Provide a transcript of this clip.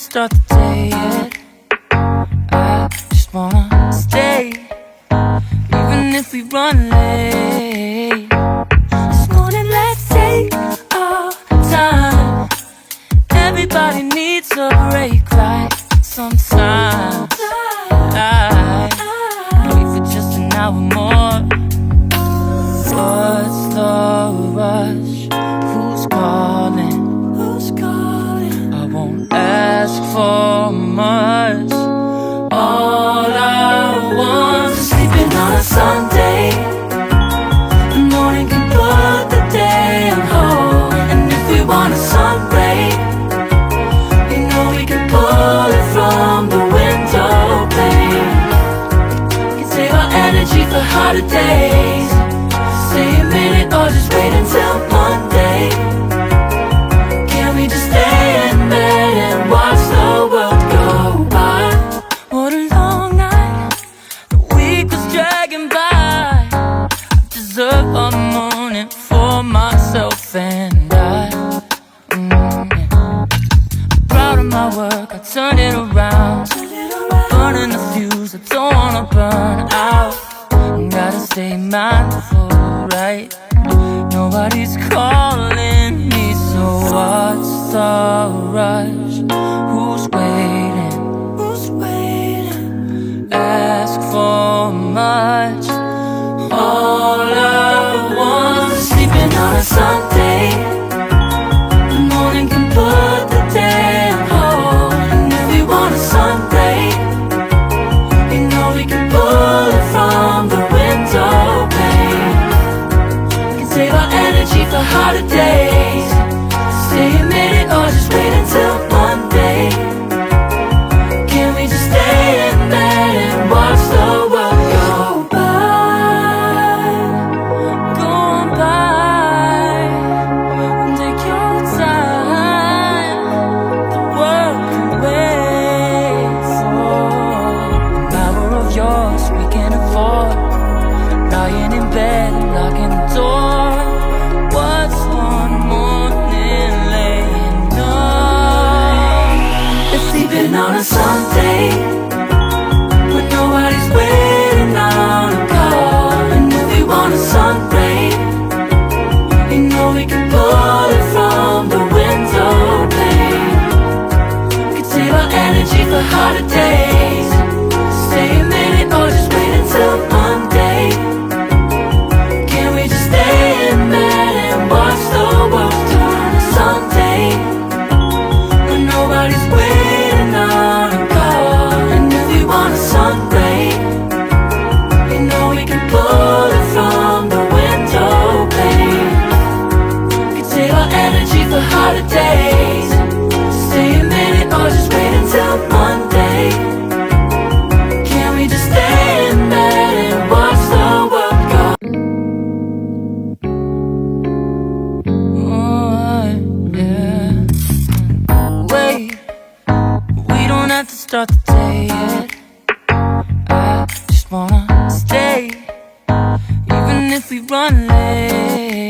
start the day yet. I just wanna stay, even if we run late. This morning let's take our time. Everybody needs a break like sometimes. I wait for just an hour more. What's the rush? Who's calling? I won't ask for much. All I want is sleeping on a Sunday. The morning can put the day on hold. And if we want a sun ray, you know we can pull it from the window pane. We can save our energy for harder days. Stay a minute or just wait until Monday. Can we just stay in bed and watch the world go by? What a long night, the week was dragging by. I deserve a morning for myself and I. I'm proud of my work, I turn it around. Burning the fuse, I don't wanna burn out. Gotta stay mindful, right? Nobody's calling me, so what's the rush? Who's waiting? Ask for much. All I want is sleeping on a Sunday. The morning can put the day on hold. And if we want a sun ray, you know we can pull it from the window pane. We can save our energy for harder days. Stay a minute or just wait until Monday. Can we just stay in bed and watch the world go by? Go on by and take your time. The world can wait for an hour of yours we can afford. Lying in bed and locking the door. What's one morning laying up? It's sleeping on a Sunday when nobody's waiting on a call. And if we want a sun ray, you know we can pull it from the window pane. We can save our energy for harder days. Stay a minute or just wait until Monday. Can we just stay in bed and watch the world turn to Sunday when nobody's waiting on a call? And if we want a sun ray, you know we can pull it from the window pane. We can save our energy for harder days. Stay a minute or just wait until Monday. Can we just stay in bed and watch the world go? Oh, yeah. Wait, we don't have to start the day yet. I just wanna stay, even if we run late.